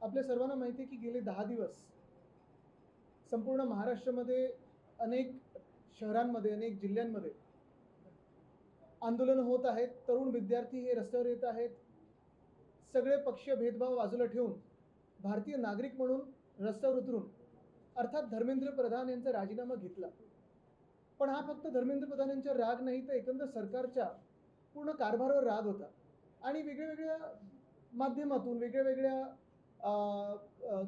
आपल्या सर्वांना माहिती आहे की गेले 10 दिवस संपूर्ण महाराष्ट्रामध्ये अनेक शहरांमध्ये अनेक जिल्ह्यांमध्ये आंदोलन होत आहेत. तरुण विद्यार्थी हे रस्त्यावर येत आहेत. सगळे पक्षीय भेदभाव बाजूला ठेवून भारतीय नागरिक म्हणून रस्त्यावर उतरून अर्थात धर्मेंद्र प्रधान यांचा राजीनामा घेतला. पण हा फक्त धर्मेंद्र प्रधान यांचा राग नाही तर एकंदर सरकारच्या पूर्ण कारभारावर राग होता. आणि वेगवेगळ्या माध्यमातून वेगवेगळ्या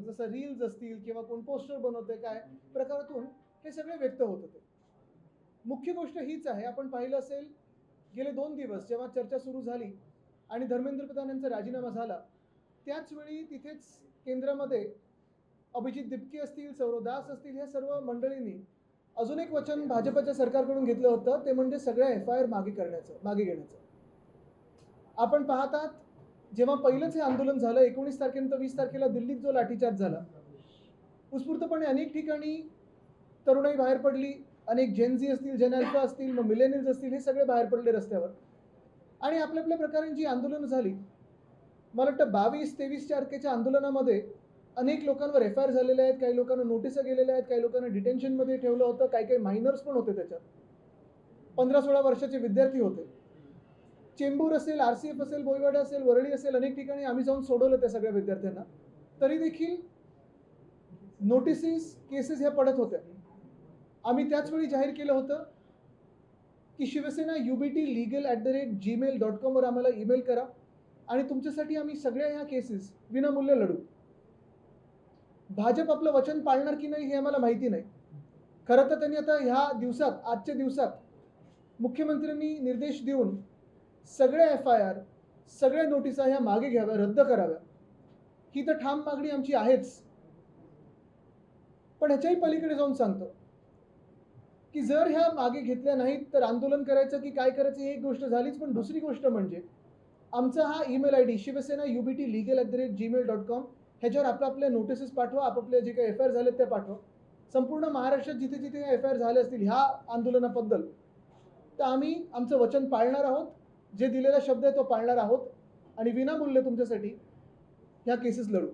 जसं रील्स असतील किंवा कोण पोस्टर बनवते काय प्रकारातून हे सगळे व्यक्त होत होते. मुख्य गोष्ट हीच आहे, आपण पाहिलं असेल गेले 2 दिवस जेव्हा चर्चा सुरू झाली आणि धर्मेंद्र प्रधान यांचा राजीनामा झाला त्याच वेळी तिथेच केंद्रामध्ये अभिजित दिपके असतील, सौरव दास असतील, ह्या सर्व मंडळींनी अजून एक वचन भाजपच्या सरकारकडून घेतलं होतं, ते म्हणजे सगळ्या FIR मागे घेण्याचं. आपण पाहतात जेव्हा पहिलंच हे आंदोलन झालं 19 तारखेनंतर 20 तारखेला दिल्लीत जो लाठीचार्ज झाला, उत्स्फूर्तपणे अनेक ठिकाणी तरुणाई बाहेर पडली. अनेक जेनझी असतील, जेन अल्फा असतील, मग मिलेनियल्स असतील, हे सगळे बाहेर पडले रस्त्यावर आणि आपल्या आपल्या प्रकारे जी आंदोलनं झाली. मला वाटतं 22-23 तारखेच्या आंदोलनामध्ये अनेक लोकांवर FIR झालेले आहेत, काही लोकांना नोटिसा गेलेल्या आहेत, काही लोकांना डिटेन्शनमध्ये ठेवलं होतं, काही मायनर्स पण होते, त्याच्यात 15-16 वर्षाचे विद्यार्थी होते. चेंबूर असेल, RCF असेल, बोईवाडा असेल, वरळी असेल, अनेक ठिकाणी आम्ही जाऊन सोडवलं त्या सगळ्या विद्यार्थ्यांना. तरी देखील नोटिसेस केसेस ह्या पडत होत्या. आम्ही त्याच वेळी जाहीर केलं होतं की शिवसेना ubt.legal@gmail.com वर आम्हाला ईमेल करा आणि तुमच्यासाठी आम्ही सगळ्या ह्या केसेस विनामूल्य लढू. भाजप आपलं वचन पाळणार की नाही हे आम्हाला माहिती नाही. खरं तर त्यांनी आता ह्या दिवसात, आजच्या दिवसात मुख्यमंत्र्यांनी निर्देश देऊन सगळ्या FIR, सगळ्या नोटिसा ह्या मागे घ्याव्या, रद्द कराव्या. ही तर ठाम मागणी आमची आहेच. पण ह्याच्याही पलीकडे जाऊन सांगतो की जर ह्या मागे घेतल्या नाहीत तर आंदोलन करायचं की काय करायचं ही एक गोष्ट झालीच, पण दुसरी गोष्ट म्हणजे आमचा हा ईमेल ID शिवसेना ubt.legal@gmail.com ह्याच्यावर आपल्या नोटिसेस पाठवा, आपापले जे काही FIR झालेत त्या पाठवा. संपूर्ण महाराष्ट्रात जिथे जिथे FIR झाले असतील ह्या आंदोलनाबद्दल तर आम्ही आमचं वचन पाळणार आहोत, जे दिलेला शब्द आहे तो पाळणार आहोत आणि विनामूल्य तुमच्यासाठी ह्या केसेस लढू.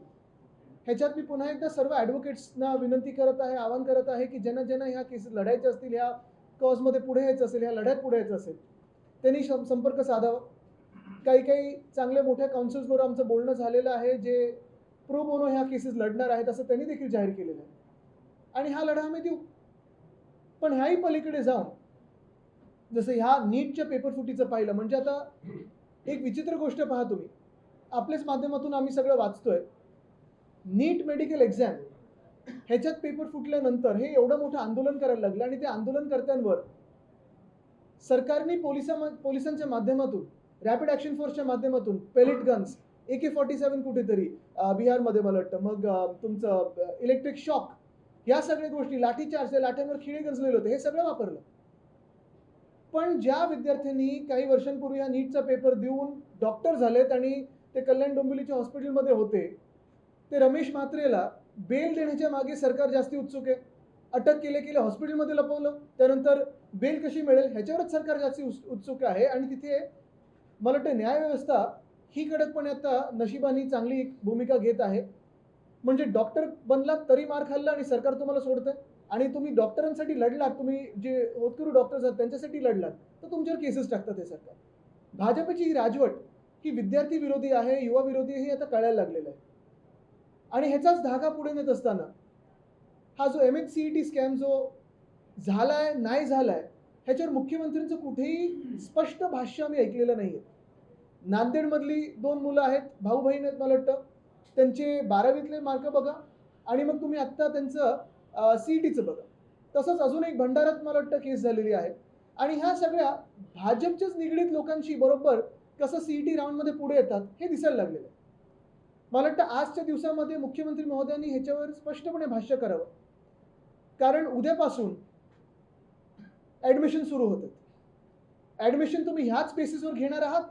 ह्याच्यात मी पुन्हा एकदा सर्व ॲडव्होकेट्सना विनंती करत आहे, आवाहन करत आहे की ज्यांना ज्यांना ह्या केसेस लढायच्या असतील, ह्या कॉजमध्ये पुढे यायचं असेल, ह्या लढ्यात पुढे यायचं असेल, त्यांनी संपर्क साधावा. काही चांगल्या मोठ्या काउन्सिल्सबरोबर आमचं बोलणं झालेलं आहे, जे प्रो बोनो ह्या केसेस लढणार आहेत असं त्यांनी देखील जाहीर केलेलं आहे आणि हा लढा आम्ही देऊ. पण ह्याही पलीकडे जाऊन जसं ह्या नीटच्या पेपर फुटीचं पाहिलं म्हणजे आता एक विचित्र गोष्ट पहा तुम्ही, आपल्याच माध्यमातून आम्ही सगळं वाचतोय. नीट मेडिकल एक्झाम ह्याच्यात पेपर फुटल्यानंतर हे एवढं मोठं आंदोलन करायला लागलं आणि त्या आंदोलनकर्त्यांवर सरकारने पोलिसांच्या माध्यमातून, रॅपिड ॲक्शन फोर्सच्या माध्यमातून पेलेट गन्स, AK-47 कुठेतरी बिहारमध्ये मला वाटतं, मग तुमचं इलेक्ट्रिक शॉक, ह्या सगळ्या गोष्टी, लाठीचार्ज, लाट्यांवर खिळे गंजलेले होते, हे सगळं वापरलं. पण ज्या विद्यार्थ्यांनी काही वर्षांपूर्वी हा नीटचा पेपर देऊन डॉक्टर झालेत आणि ते कल्याण डोंबिवलीच्या हॉस्पिटलमध्ये होते, ते रमेश म्हात्रेला बेल देण्याच्या मागे सरकार जास्ती उत्सुक आहे. अटक केले हॉस्पिटलमध्ये लपवलं, त्यानंतर बेल कशी मिळेल ह्याच्यावरच सरकार जास्ती उत्सुक आहे. आणि तिथे मला वाटतं न्यायव्यवस्था ही कडकपणे आता नशिबाने चांगली भूमिका घेत आहे. म्हणजे डॉक्टर बनलात तरी मार खाल्ला आणि सरकार तुम्हाला सोडतंय, आणि तुम्ही डॉक्टरांसाठी लढलात, तुम्ही जे होतकरू डॉक्टर्स आहेत त्यांच्यासाठी लढलात तर तुमच्यावर केसेस टाकतात हे सरकार. भाजपची ही राजवट ही विद्यार्थी विरोधी आहे, युवा विरोधी हे आता कळायला लागलेलं आहे. आणि ह्याचाच धागा पुढे नेत असताना हा जो MHCET स्कॅम जो झालाय नाही झालाय ह्याच्यावर मुख्यमंत्र्यांचं कुठेही स्पष्ट भाष्य आम्ही ऐकलेलं नाहीये. नांदेडमधली 2 मुलं आहेत, भाऊ बहीण आहेत मला वाटतं, त्यांचे 12वीतले मार्क बघा आणि मग तुम्ही आत्ता त्यांचं CETचं बघा. तसंच अजून एक भंडारात मला वाटतं केस झालेली आहे. आणि ह्या सगळ्या भाजपच्याच निगडीत लोकांशी बरोबर कसं CET राऊंडमध्ये पुढे येतात हे दिसायला लागलेलं आहे. मला वाटतं आजच्या दिवसामध्ये मुख्यमंत्री महोदयांनी ह्याच्यावर स्पष्टपणे भाष्य करावं, कारण उद्यापासून ॲडमिशन सुरू होतं. ॲडमिशन तुम्ही ह्याच बेसिसवर घेणार आहात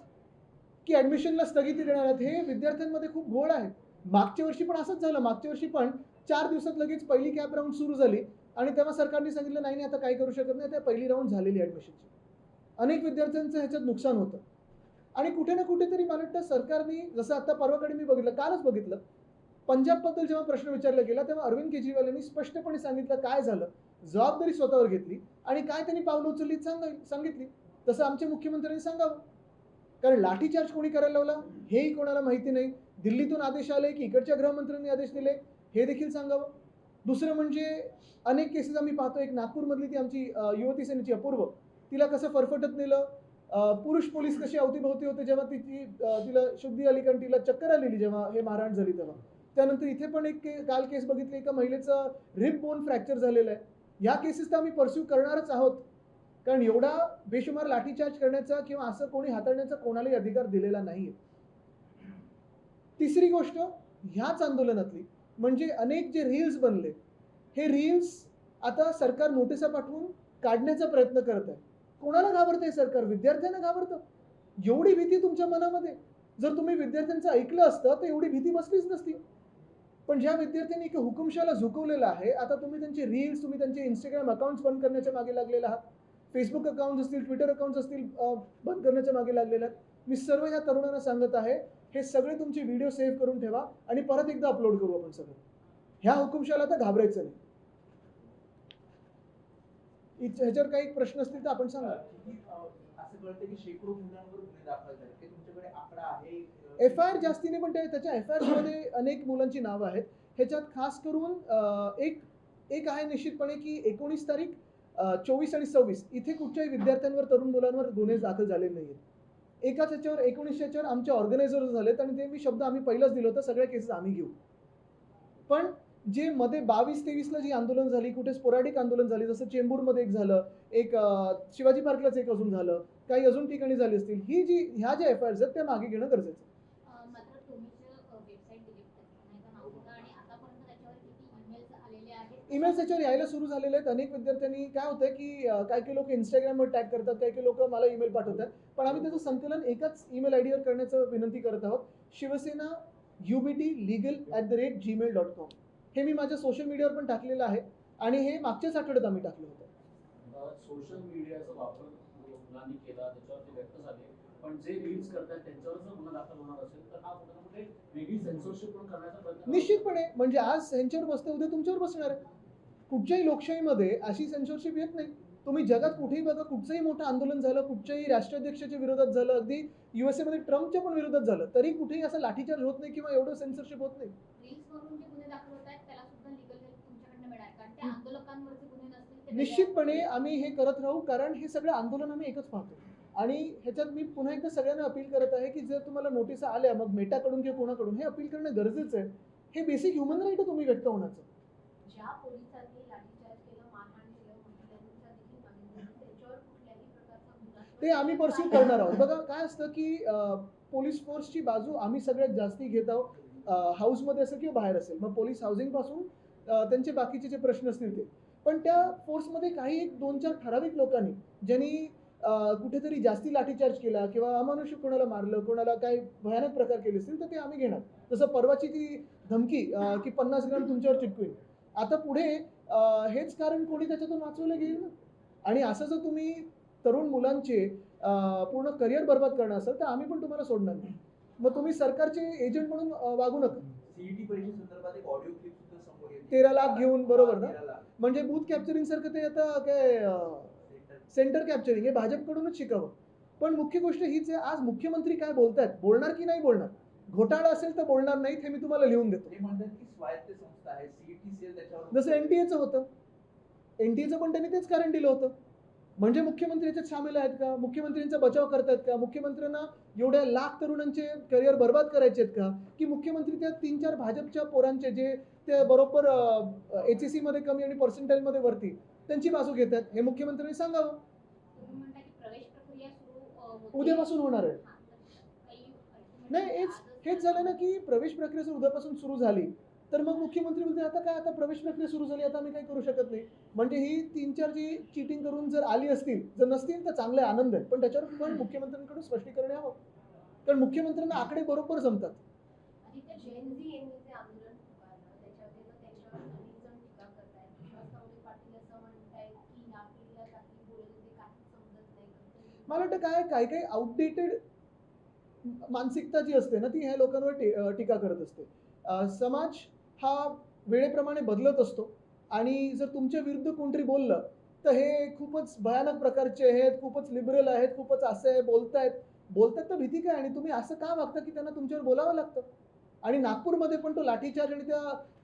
की ॲडमिशनला स्थगिती देणार आहात? हे विद्यार्थ्यांमध्ये खूप घोळ आहे. मागच्या वर्षी पण असंच झालं. मागच्या वर्षी पण 4 दिवसात लगेच पहिली कॅप राऊंड सुरू झाली आणि तेव्हा सरकारने सांगितलं नाही आता काही करू शकत नाही, त्या पहिली राऊंड झालेली ॲडमिशनची. अनेक विद्यार्थ्यांचं ह्याच्यात नुकसान होतं. आणि कुठे ना कुठेतरी मला वाटतं सरकारने, जसं आता परवाकडे मी बघितलं, कालच बघितलं पंजाबबद्दल जेव्हा प्रश्न विचारला गेला तेव्हा अरविंद केजरीवाल यांनी स्पष्टपणे सांगितलं काय झालं, जबाबदारी स्वतःवर घेतली आणि काय त्यांनी पावलं उचलली सांगितली. तसं आमच्या मुख्यमंत्र्यांनी सांगावं. कारण लाठीचार्ज कोणी करायला लावला हेही कोणाला माहिती नाही. दिल्लीतून आदेश आले की इकडच्या गृहमंत्र्यांनी आदेश दिले हे देखील सांगावं. दुसरं म्हणजे अनेक केसेस आम्ही पाहतो. एक नागपूरमधली ती आमची युवती सेनेची अपूर्व, तिला कसं फरफटत नेलं, पुरुष पोलीस कसे अवतीभोवती होते जेव्हा तिला शुद्धी आली कारण तिला चक्कर आलेली जेव्हा हे मारहाण झाली तेव्हा. त्यानंतर इथे पण एक काल केस बघितली, एका महिलेचं रिब बोन फ्रॅक्चर झालेलं आहे. ह्या केसेस तर आम्ही परस्यू करणारच आहोत, कारण एवढा बेशुमार लाठीचार्ज करण्याचा किंवा असं कोणी हाताळण्याचा कोणालाही अधिकार दिलेला नाहीये. तिसरी गोष्ट ह्याच आंदोलनातली म्हणजे अनेक जे रील्स बनले, हे रील्स आता सरकार नोटिसा पाठवून काढण्याचा प्रयत्न करत आहे. कोणाला घाबरतंय सरकार? विद्यार्थ्यांना घाबरतं. एवढी भीती तुमच्या मनामध्ये, जर तुम्ही विद्यार्थ्यांचं ऐकलं असतं तर एवढी भीती बसलीच नसती. पण ज्या विद्यार्थ्यांनी एक हुकुमशाला झुकवलेला आहे, आता तुम्ही त्यांचे रील्स, तुम्ही त्यांचे इंस्टाग्राम अकाउंट्स बंद करण्याच्या मागे लागलेला आहात. फेसबुक अकाउंट्स असतील, ट्विटर अकाउंट्स असतील, बंद करण्याच्या मागे लागलेले आहेत. मी सर्व ह्या तरुणांना सांगत आहे, हे सगळे तुमचे व्हिडिओ सेव्ह करून ठेवा आणि परत एकदा अपलोड करू आपण सगळं. ह्या हुकुमशाला तर घाबरायचं नाही. ह्याच्यावर काही प्रश्न असतील तर आपण सांगा. असं कळतं की शेकडो मुलांवर गुन्हे दाखल झाले, ते तुमच्याकडे आकडा आहे? एफआयआर जास्ती नाही, पण त्याच्या एफआयआर मध्ये अनेक मुलांची नावं आहेत. ह्याच्यात खास करून एक आहे निश्चितपणे की 19 तारीख, 24 आणि 26 इथे कुठच्याही विद्यार्थ्यांवर, तरुण मुलांवर गुन्हे दाखल झाले नाहीत. एकाच ह्याच्यावर 19 ह्याच्यावर आमचे ऑर्गनायझर झालेत आणि ते मी शब्द आम्ही पहिलाच दिलं होतं, सगळ्या केसेस आम्ही घेऊ. पण जे मध्ये 22-23ला जी आंदोलन झाली, कुठे स्पोरॅडिक आंदोलन झाली, जसं चेंबूरमध्ये एक झालं, एक शिवाजी पार्कलाच एक अजून झालं, काही अजून ठिकाणी झाली असतील, ह्या ज्या एफआयआर आहेत त्या मागे घेणं गरजेचं. मात्र तुम्ही वेबसाईट डिलीट केली आणि आतापर्यंत त्याच्यावर किती ईमेल्स आलेले आहेत? ईमेल्स त्याच्यावर यायला सुरू झालेले आहेत. अनेक विद्यार्थ्यांनी, काय होतं की काही लोक इंस्टाग्रामवर टॅग करतात, काही लोक मला ईमेल पाठवतात, पण आम्ही त्याचं संकलन एकाच ईमेल आयडीवर करण्याचं विनंती करत आहोत. शिवसेना ubtlegal@gmail.com हे मी माझ्या सोशल मीडियावर पण टाकलेलं आहे आणि हे मागच्याच आठवड्यात आम्ही टाकलं होतं. सोशल मीडियाचा वापर मुलांनी केला, त्याच्यावर ते व्यक्त झाले, पण जे रील्स करतात त्यांच्यावर जर गुन्हा दाखल होणार असेल तर हा कुठे ना कुठे वेगळी सेन्सॉरशिप पण करण्याचा प्रयत्न निश्चितपणे. म्हणजे आज ह्यांच्यावर बसते, उद्या तुमच्यावर बसणार आहे. कुठच्याही लोकशाहीमध्ये अशी सेन्सॉरशिप येत नाही. तुम्ही जगात कुठेही बघा, कुठचंही मोठं आंदोलन झालं, कुठच्याही राष्ट्राध्यक्षाच्या विरोधात झालं, अगदी USA मध्ये ट्रम्पच्या पण विरोधात झालं, तरी कुठेही असं लाठीचार्ज होत नाही किंवा एवढं सेन्सॉरशिप होत नाही. रील्सवरून जे गुन्हे दाखल होत आहेत त्याला सुद्धा लीगल हेल्प तुमच्याकडनं मिळणार, कारण त्या आंदोलकांवरचे गुन्हे नसतील ते निश्चितपणे आम्ही हे करत राहू, कारण हे सगळं आंदोलन आम्ही एकच पाहतो. आणि ह्याच्यात मी पुन्हा एकदा सगळ्यांना अपील करत आहे की जर तुम्हाला नोटीस आल्या, मग मेटाकडून किंवा कोणाकडून, हे अपील करणं गरजेचं आहे. हे बेसिक ह्युमन राईट आहे तुम्ही व्यक्त होण्याचं. ज्या पोलिसांनी लाठीचार्ज केलं, मारहाण केलं, महिलांच्या देखील मागणी त्याच्यावर कुठल्याही प्रकारचा गुन्हा ते आम्ही परस्यू करणार आहोत. बघा काय असतं की पोलीस फोर्सची बाजू आम्ही सगळ्यात जास्ती घेत आहोत, हाऊसमध्ये असेल किंवा बाहेर असेल. मग पोलीस हाऊसिंग पासून त्यांचे बाकीचे जे प्रश्न असतील ते, पण त्या फोर्समध्ये काही 1-2-4 ठराविक लोकांनी ज्यांनी कुठेतरी जास्ती लाठीचार्ज केला किंवा अमानुष कोणाला मारलं, कोणाला काही भयानक प्रकार केले असतील तर ते आम्ही घेणार. जसं परवाची ती धमकी की 50 ग्राम तुमच्यावर चिटकवीन, आता पुढे हेच कारण कोणी त्याच्यातून वाचवलं गेलं ना. आणि असं जर तुम्ही तरुण मुलांचे पूर्ण करिअर बर्बाद करणार असेल तर आम्ही पण तुम्हाला सोडणार नाही. मग तुम्ही सरकारचे एजंट म्हणून वागू नका. सीईटी परीक्षेसंदर्भात एक ऑडिओ क्लिप सुद्धा समोर येते. 13 लाख घेऊन, बरोबर ना? 13 लाख. म्हणजे बूथ कॅप्चरिंग सारखं ते आता काय सेंटर कॅप्चरिंग हे भाजपकडूनच शिकावं. पण मुख्य गोष्ट हीच आहे, आज मुख्यमंत्री काय बोलतायत, बोलणार की नाही बोलणार? घोटाळा असेल तर बोलणार नाहीत, हे मी तुम्हाला लिहून देतो. ते म्हणतात की स्वायत्त संस्था आहे, सीईटी सेल त्याच्यावर. जसं एनटीएचं होतं, एनटीएचं पण त्यांनी तेच कारण दिलं होतं. म्हणजे मुख्यमंत्री याच्यात सामील आहेत का? मुख्यमंत्र्यांचा बचाव करतायत का? मुख्यमंत्र्यांना एवढ्या लाख तरुणांचे करिअर बर्बाद करायचे आहेत का? की मुख्यमंत्री त्या 3-4 भाजपच्या पोरांचे जे ते बरोबर HSC मध्ये कमी आणि पर्सेंटाईल मध्ये वरती, त्यांची बाजू घेत आहेत? हे मुख्यमंत्र्यांनी सांगावं. तुम्ही म्हणता की प्रवेश प्रक्रिया सुरू होते. उद्यापासून होणार आहे. काही नाही, हेच झालं ना की प्रवेश प्रक्रिया जर उद्यापासून सुरू झाली तर मग मुख्यमंत्री बोलते आता काय, आता प्रवेश प्रक्रिया सुरू झाली, आता आम्ही काही करू शकत नाही. म्हणजे ही 3-4 जी चिटिंग करून जर आली असतील, जर नसतील तर चांगले, आनंद आहे. पण त्याच्यावर पण मुख्यमंत्र्यांकडून स्पष्टीकरण यावं, कारण मुख्यमंत्र्यांना आकडे बरोबर जमतात. आणि त्या जेएनझी यांनी जे आंदोलन पुकारलं त्याच्यावर अनेक जण टीका करतायत. विश्वास तावडे पाटील असं म्हणतायत की या पिढीला काही बोलत होते, काहीच समजत नाही. मला वाटतं काही आउटडेटेड मानसिकता जी असते ना ती ह्या लोकांवर टीका करत असते. समाज हा वेळेप्रमाणे बदलत असतो आणि जर तुमच्या विरुद्ध कोणतरी बोललं तर हे खूपच भयानक प्रकारचे आहेत, खूपच लिबरल आहेत, खूपच असं आहे, बोलतात तर भीती काय आणि तुम्ही असं का वागता की त्यांना तुमच्यावर बोलावं लागतं. आणि नागपूरमध्ये पण तो लाठीचार्ज आणि त्या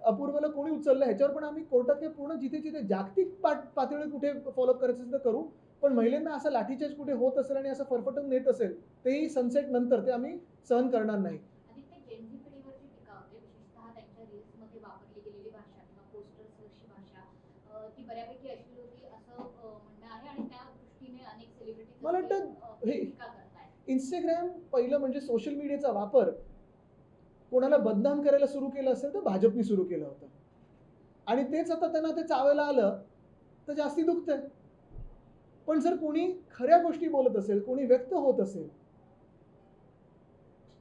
अपूर्वला कोणी उचललं ह्याच्यावर पण आम्ही कोर्टात काही पूर्ण जिथे जिथे जागतिक पातळीवर कुठे फॉलोअप करायचं असेल तर करू, पण महिलांना असा लाठीचार्ज कुठे होत असेल आणि असं फरफटून नेत असेल तेही सनसेट नंतर ते आम्ही सहन करणार नाही. आदित्य, जेन झी पिढीवरची टीका होते, विशेषतः त्यांच्या रील्समध्ये वापरली गेलेली भाषा किंवा पोस्टर्सवरची भाषा ती बऱ्यापैकी अश्लील होती असं म्हणणं आहे आणि त्या दृष्टीने अनेक सेलिब्रिटीज मला वाटतं हे टीका करतायत. इंस्टाग्राम पहिलं म्हणजे सोशल मीडियाचा वापर कोणाला बदनाम करायला सुरू केलं असेल तर भाजपने सुरू केलं होतं आणि तेच आता त्यांना ते चावायला आलं तर जास्ती दुखतंय. पण जर कोणी खऱ्या गोष्टी बोलत असेल, कोणी व्यक्त होत असेल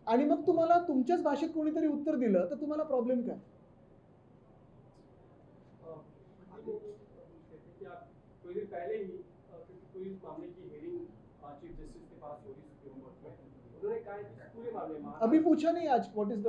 आणि मग तुम्हाला तुमच्याच भाषेत कोणीतरी उत्तर दिलं तर तुम्हाला प्रॉब्लेम काय? कुछ दिन पहले ही कोई इस मामले की हियरिंग चीफ जस्टिस के पास हो रही सुप्रीम कोर्ट में, उन्होंने कहा है कि इस पूरे मामले में अभी पूछा नहीं आज व्हाट इज द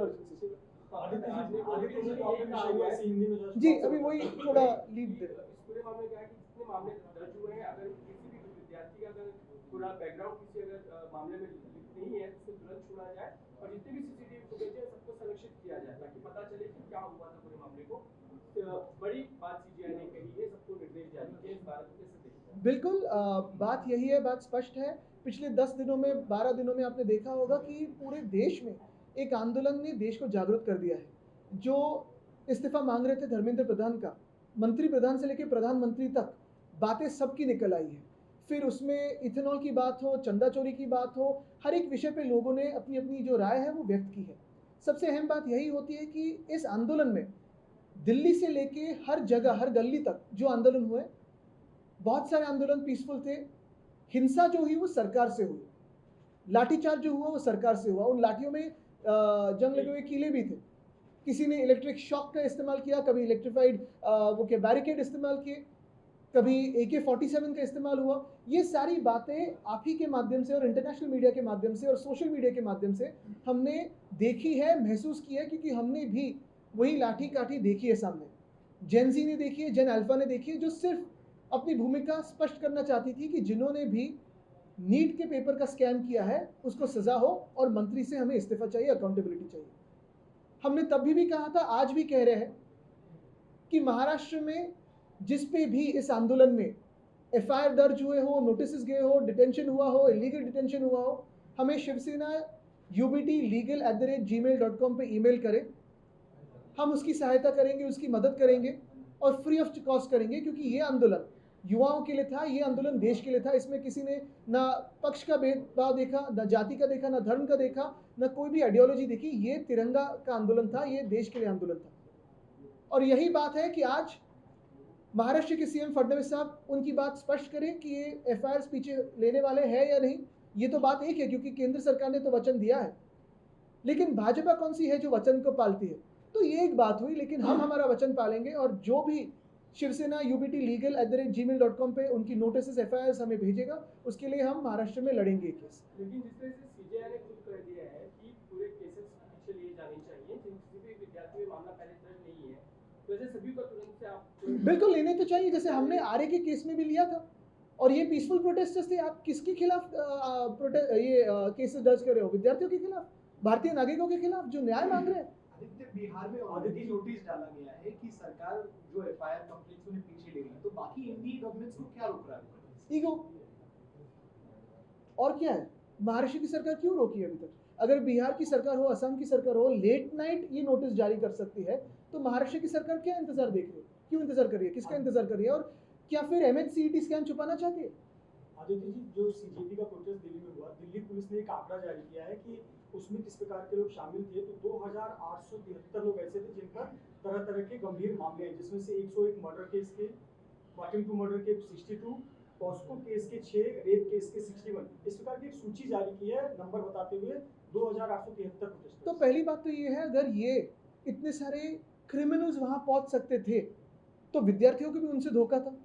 जी अभी वही थोड़ा लीड दे. इस पूरे मामले में क्या है कि जितने मामले दर्ज हुए हैं, अगर किसी भी विद्यार्थी का अगर पूरा बैकग्राउंड किसी अगर मामले में नहीं है तो तुरंत छोड़ा जाए और जितने भी सीसीटीवी फुटेज है सबको संरक्षित किया जाए ताकि पता चले कि क्या हुआ था पूरे मामले को. बड़ी बात सीजीआई ने कही है, सबको निर्देश जारी किए. इस बारे में कैसे देखते हैं? बिल्कुल बात यही है, बात स्पष्ट है. पिछले 10 दिनों में 12 दिनों में आपने देखा होगा कि पूरे देश में एक आंदोलन ने देश को जागरूक कर दिया है. जो इस्तीफा मांग रहे थे धर्मेंद्र प्रधान का, मंत्री प्रधान से लेकर प्रधानमंत्री तक बातें सबकी निकल आई है. फिर उसमें इथेनॉल की बात हो, चंदा चोरी की बात हो, हर एक विषय पे लोगों ने अपनी अपनी जो राय है वो व्यक्त की है. सबसे अहम बात यही होती है कि इस आंदोलन में दिल्ली से लेके हर जगह, हर गली तक जो आंदोलन हुए, बहुत सारे आंदोलन पीसफुल थे. हिंसा जो हुई वो सरकार से हुई, लाठीचार्ज जो हुआ वो सरकार से हुआ. उन लाठियों में जंग लगे हुए कीले भी थे. किसी ने इलेक्ट्रिक शॉक का इस्तेमाल किया, कभी इलेक्ट्रिफाइड वो क्या बैरिकेड इस्तेमाल किए, कभी AK-47 का इस्तेमाल हुआ. ये सारी बातें आप ही के माध्यम से और इंटरनेशनल मीडिया के माध्यम से और सोशल मीडिया के माध्यम से हमने देखी है, महसूस की है, क्योंकि हमने भी वही लाठी काठी देखी है सामने. जेन ज़ी ने देखी है, जेन अल्फा ने देखी है, जो सिर्फ अपनी भूमिका स्पष्ट करना चाहती थी कि जिन्होंने भी नीट के पेपर का स्कैम किया है उसको सजा हो और मंत्री से हमें इस्तीफा चाहिए, अकाउंटेबिलिटी चाहिए. हमने तब भी कहा था, आज भी कह रहे हैं कि महाराष्ट्र में जिस पे भी इस आंदोलन में FIR दर्ज हुए हो, नोटिस गए हो, डिटेंशन हुआ हो, इलीगल डिटेंशन हुआ हो, हमें शिवसेना ubt.legal@gmail.com पे ईमेल करें. हम उसकी सहायता करेंगे, उसकी मदद करेंगे और फ्री ऑफ कॉस्ट करेंगे, क्योंकि ये आंदोलन युवाओं के लिए था, ये आंदोलन देश के लिए था. इसमें किसी ने ना पक्ष का भेदभाव देखा, ना जाति का देखा, ना धर्म का देखा, ना कोई भी आइडियोलॉजी देखी. ये तिरंगा का आंदोलन था, ये देश के लिए आंदोलन था. और यही बात है कि आज महाराष्ट्र के CM फडणवीस साहब उनकी बात स्पष्ट करें कि ये FIR पीछे लेने वाले हैं या नहीं. ये तो बात एक है, क्योंकि केंद्र सरकार ने तो वचन दिया है, लेकिन भाजपा कौन सी है जो वचन को पालती है. तो ये एक बात हुई, लेकिन हम हमारा वचन पालेंगे और जो भी शिवसेना ubt.legal@gmail.com पे उनकी नोटिस FIR हमें भेजेगा, उसके लिए हम महाराष्ट्र में लड़ेंगे केस. लेकिन जिस तरह से सीजीआई ने खुद कर दिया है कि पूरे केसेस पीछे लिए जाने चाहिए, जिन भी विद्यार्थी में मामला पहले दर्ज नहीं है, तो ऐसे सभी को तुरंत से आप बिल्कुल लेने तो चाहिए, जैसे हमने आर्य के केस में भी लिया था. और ये पीसफुल प्रोटेस्टर्स थे. आप किसके खिलाफ केसेस दर्ज कर रहे हो? विद्यार्थियों के खिलाफ, भारतीय नागरिकों के खिलाफ जो न्याय मांग रहे हैं. आदित्य, बिहार में ऑलरेडी नोटिस डाला गया है कि सरकार जो FIR कंप्लेंट्स उन्हें पीछे ले रही है, तो बाकी इंडी गवर्नमेंट्स को क्या रोक रहा है? ईगो. और क्या है? महाराष्ट्र की सरकार क्यों रोकी है अभी तक? अगर बिहार की सरकार हो, असम की सरकार हो, लेट नाइट ये नोटिस जारी कर सकती है, तो महाराष्ट्र की सरकार क्या इंतजार देख रही है? क्यों इंतजार कर रही है? किसका इंतजार कर रही है? और क्या फिर MHCET स्कैम छुपाना चाहती है? आदित्य जी, जो CJP का प्रोटेस्ट दिल्ली में हुआ, दिल्ली पुलिस ने एक आंकड़ा जारी किया है कि उसमें किस प्रकार के लोग शामिल थे. तो 2873 लोग ऐसे थे जिन पर तरह तरह के गंभीर मामले हैं, जिसमें से 101 मर्डर केस के, वाकिंग टू मर्डर के 62, पॉस्को केस के 6, रेप केस के 61. इस प्रकार की एक सूची जारी की है नंबर बताते हुए 2873 प्रोटेस्ट. तो पहली बात तो ये है, अगर ये इतने सारे क्रिमिनल्स वहां पहुंच सकते थे तो विद्यार्थियों को भी उनसे धोखा था.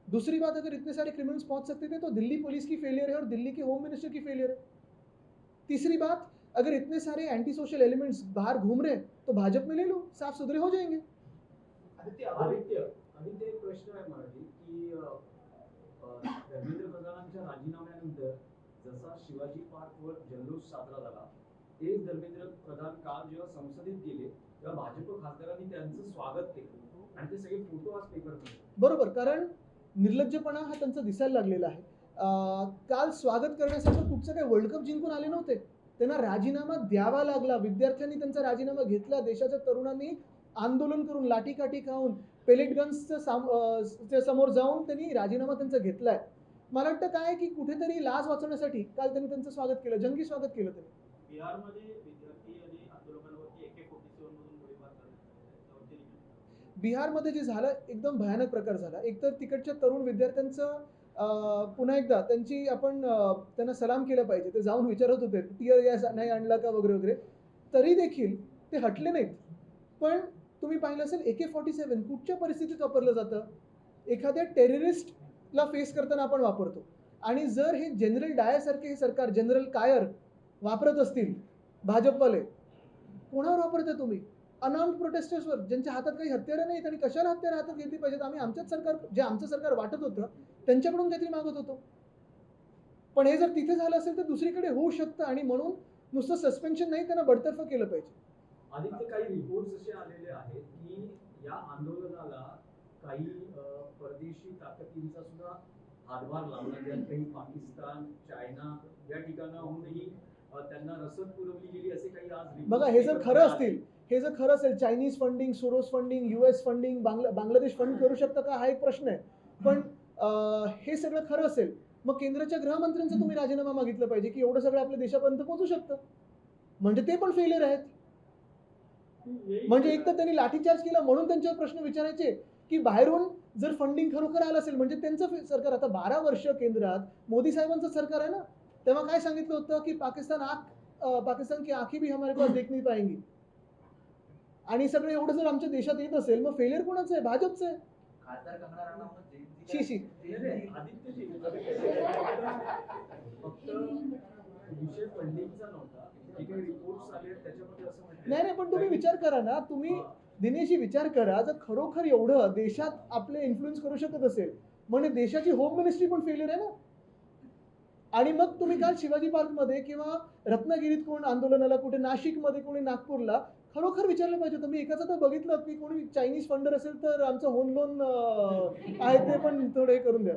दूसरी बात, अगर इतने सारे क्रिमिनल्स पहुंच सकते थे तो दिल्ली पुलिस की फेलियर है और दिल्ली के होम मिनिस्टर की फेलियर है. तीसरी बात, अगर इतने सारे एंटी सोशल एलिमेंट्स बाहर घूम रहे हैं तो भाजपा में ले लो, साफ सुथरे हो जाएंगे. आदित्य आदित्य आदित्य एक प्रश्न आहे मराठी की धर्मेंद्र प्रधानांच्या राजीनाम्यानंतर जसा शिवाजी पार्कवर जल्लोष साजरा झाला, तेच धर्मेंद्र प्रधान काल जेव्हा संसदेत गेले तेव्हा भाजप खासदारांनी त्यांचं स्वागत केलं आणि ते सगळे फोटो आज पेपरमध्ये. बरोबर, कारण निर्लज्जपणा हा त्यांचा दिसायला लागलेला आहे. काल स्वागत करण्यासाठी कुठचं काय वर्ल्ड कप जिंकून आले नव्हते, त्यांना राजीनामा द्यावा लागला. विद्यार्थ्यांनी त्यांचा राजीनामा घेतला. देशाच्या तरुणांनी आंदोलन करून लाठीकाठी खाऊन पेलेट गन्सच्या समोर जाऊन त्यांनी राजीनामा त्यांचा घेतलाय. मला वाटतं काय की कुठेतरी लाज वाचवण्यासाठी काल त्यांनी त्यांचं स्वागत केलं, जंगी स्वागत केलं त्यांनी. बिहारमध्ये विद्यार्थी आणि आंदोलकांवरती AK-47 मधून गोळीबार करण्यात आला. बिहारमध्ये जे झालं एकदम भयानक प्रकार झाला. एकतर तिकडच्या तरुण विद्यार्थ्यांचं पुन्हा एकदा त्यांची आपण त्यांना सलाम केलं पाहिजे. ते जाऊन विचारत होते टीयर गॅस नाही आणला का वगैरे वगैरे, तरी देखील ते हटले नाहीत. पण तुम्ही पाहिलं असेल AK-47 कुठच्या परिस्थितीत वापरलं जातं? एखाद्या टेररिस्टला फेस करताना आपण वापरतो. आणि जर हे जनरल डायरसारखे हे सरकार, जनरल कायर वापरत असतील भाजपवाले, कोणावर वापरता तुम्ही? अनआर्म्ड प्रोटेस्टर्सवर, ज्यांच्या हातात काही हत्यारं नाहीत. आणि कशाला हत्यारं हातात घेतली पाहिजेत? आम्ही आमच्याच सरकार, जे आमचं सरकार वाटत होतं त्यांच्याकडून काहीतरी मागत होतो. पण हे जर तिथे झालं असेल तर दुसरीकडे होऊ शकतं. आणि म्हणून नुसतं सस्पेन्शन नाही, त्यांना बडतर्फ केलं पाहिजे. आदित्य, काही रिपोर्ट्स असे आलेले आहेत की या आंदोलनाला काही परदेशी ताकदींचा सुद्धा हातभार लावला, ज्यात काही पाकिस्तान, चायना या ठिकाणाहूनही त्यांना रसद पुरवली गेली असे काही आज बघा, हे जर खरं असतील, हे जर खरं असेल, Chinese funding, Soros funding, US funding, Bangladesh fund करू शकतं का हा एक प्रश्न आहे. पण हे सगळं खरं असेल मग केंद्राच्या गृहमंत्र्यांचा तुम्ही राजीनामा मागितलं पाहिजे की एवढं सगळं आपल्या देशापर्यंत पोहोचू शकतं. म्हणजे ते पण फेलियर आहेत. म्हणजे एक तर त्यांनी लाठीचार्ज केला म्हणून त्यांच्यावर प्रश्न विचारायचे, की बाहेरून जर फंडिंग खरोखर आलं असेल म्हणजे त्यांचं सरकार, आता 12 वर्ष केंद्रात मोदी साहेबांचं सरकार आहे ना, तेव्हा काय सांगितलं होतं की पाकिस्तान की आंखें भी हमारे पास देख नहीं पाएंगी. आणि सगळं एवढं जर आमच्या देशात येत असेल मग फेलियर कोणाचं आहे? भाजपचं आहे. खासदार कंगना रनौत शी आदित्यजी फक्त विषय फंडिंगचा नव्हता, जे काही रिपोर्ट्स आले त्याच्यामध्ये असं म्हटलं नाही, पण तुम्ही विचार करा ना, तुम्ही दिनेशजी विचार करा, जर खरोखर एवढं देशात आपले इन्फ्लुएन्स करू शकत असेल म्हणजे देशाची होम मिनिस्ट्री पण फेलियर आहे ना. आणि मग तुम्ही काल शिवाजी पार्कमध्ये किंवा रत्नागिरीत कोण आंदोलनाला, कुठे नाशिकमध्ये, कोणी नागपूरला खरोखर विचारलं पाहिजे होतं. मी एकाचं तर बघितलं की कोणी चायनीज फंडर असेल तर आमचं होम लोन आहे ते पण थोडं हे करून द्या.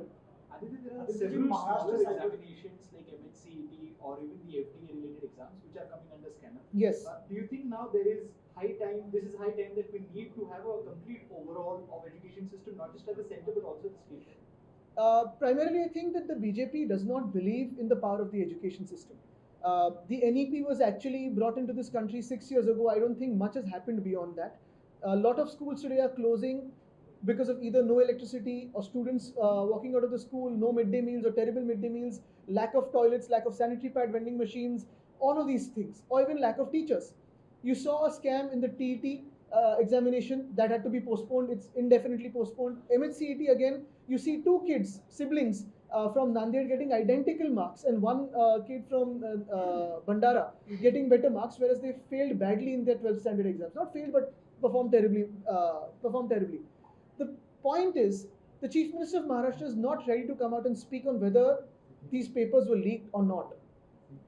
Aditya, there are several smaller examinations like MHCET or even the FDA related exams which are coming under scanner. Yes. Do you think now there is high time, this is high time that we need to have a complete overhaul of education system, not just at the center but also at the state level? Primarily, I think that the BJP does not believe in the power of the education system. The NEP was actually brought into this country 6 years ago. I don't think much has happened beyond that. A lot of schools today are closing because of either no electricity or students walking out of the school, no midday meals or terrible midday meals, lack of toilets, lack of sanitary pad vending machines, all of these things, or even lack of teachers. You saw a scam in the TET examination that had to be postponed. It's indefinitely postponed. MHCET again, you see two kids, siblings from Nanded getting identical marks and one kid from Bandara getting better marks, whereas they failed badly in their 12th standard exams. Not failed, but performed terribly. The point is, the Chief Minister of Maharashtra is not ready to come out and speak on whether these papers were leaked or not.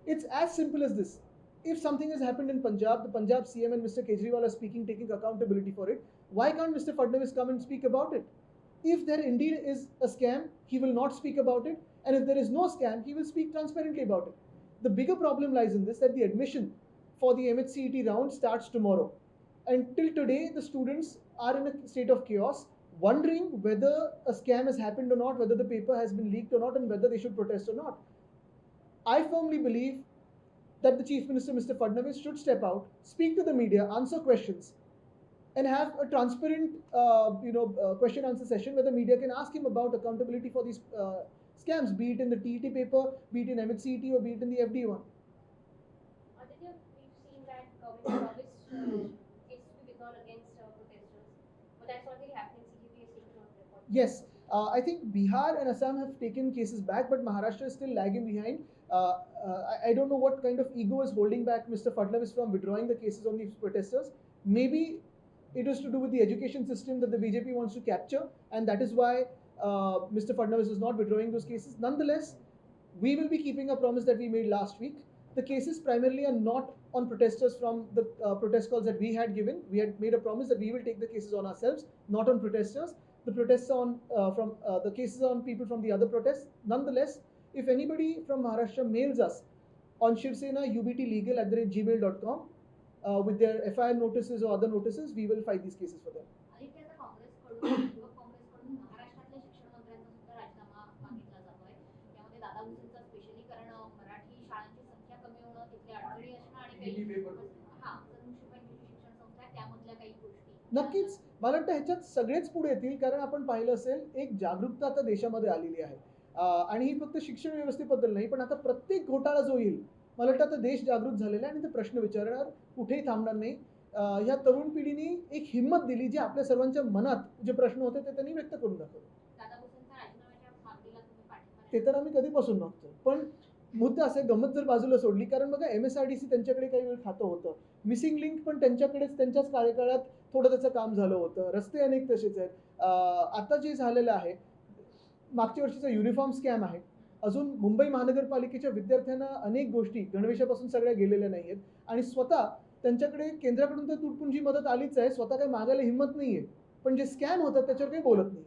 It's as simple as this. If something has happened in Punjab, the Punjab CM and Mr. Kejriwal are speaking, taking accountability for it. Why can't Mr. Fadnavis come and speak about it? If there indeed is a scam, he will not speak about it. And if there is no scam, he will speak transparently about it. The bigger problem lies in this, that the admission for the MHCET round starts tomorrow. And till today, the students are in a state of chaos, wondering whether a scam has happened or not, whether the paper has been leaked or not, and whether they should protest or not. I firmly believe that the Chief Minister, Mr. Fadnavis, should step out, speak to the media, answer questions, and have a transparent question-answer session where the media can ask him about accountability for these scams, be it in the TET paper, be it in MHCET, or be it in the FD one. Aditya, we've seen that government promised is to be withdrawn against protesters, but that's not really happening. CJP is taking on record. Yes, I think Bihar and Assam have taken cases back, but Maharashtra is still lagging behind. I don't know what kind of ego is holding back Mr. Fadnavis from withdrawing the cases on these protesters. Maybe it is to do with the education system that the BJP wants to capture, and that is why Mr. Fadnavis is not withdrawing those cases. Nonetheless, we will be keeping a promise that we made last week. The cases primarily are not on protesters from the protest calls that we had given. We had made a promise that we will take the cases on ourselves, not on protesters. The protests on the cases on people from the other protests. Nonetheless, if anybody from Maharashtra mails us on shivsenayubtlegal@gmail.com with their FIR notices or other notices, we will fight these cases for them. Aditya, आता काँग्रेसकडून युवक काँग्रेसकडून महाराष्ट्रातल्या शिक्षण मंत्र्यांचा सुद्धा राजीनामा मागितला जातोय. त्यामध्ये दादा भुसेंचा स्पेशली कारण मराठी शाळांची संख्या कमी होणं, तिथल्या अडचणी असणं आणि काही मुंशीबाईंची शिक्षण संस्था आहे त्यामधल्या काही गोष्टी. नक्कीच मला वाटतं ह्याच्यात सगळेच पुढे येतील, कारण आपण पाहिलं असेल एक जागरूकता आता देशामध्ये आलेली आहे. आणि ही फक्त शिक्षण व्यवस्थेबद्दल नाही, पण आता प्रत्येक घोटाळा जो येईल, मला वाटतं आता देश जागृत झालेला आहे आणि ते प्रश्न विचारणार, कुठेही थांबणार नाही. ह्या तरुण पिढीने एक हिंमत दिली, जे आपल्या सर्वांच्या मनात जे प्रश्न होते ते त्यांनी व्यक्त करून दाखवले. दादा भुसेंचा राजीनाम्याच्या मागणीला तुम्ही पाठिंबा ते तर आम्ही कधीपासून मागतो, पण मुद्दा असे गंमत जर बाजूला सोडली, कारण बघा MSRDC त्यांच्याकडे काही वेळ खातं होतं, मिसिंग लिंक पण त्यांच्याकडेच त्यांच्याच कार्यकाळात थोडं त्याचं काम झालं होतं, रस्ते अनेक तसेच आहेत. आता जे झालेलं आहे, मागच्या वर्षीचा युनिफॉर्म स्कॅम आहे, अजून मुंबई महानगरपालिकेच्या विद्यार्थ्यांना अनेक गोष्टी गणवेशापासून सगळ्या गेलेल्या नाही आहेत, आणि स्वतः त्यांच्याकडे केंद्राकडून तर तुटपुंजी मदत आलीच आहे, स्वतः काही मागायला हिंमत नाही आहे, पण जे स्कॅम होतात त्याच्यावर काही बोलत नाही.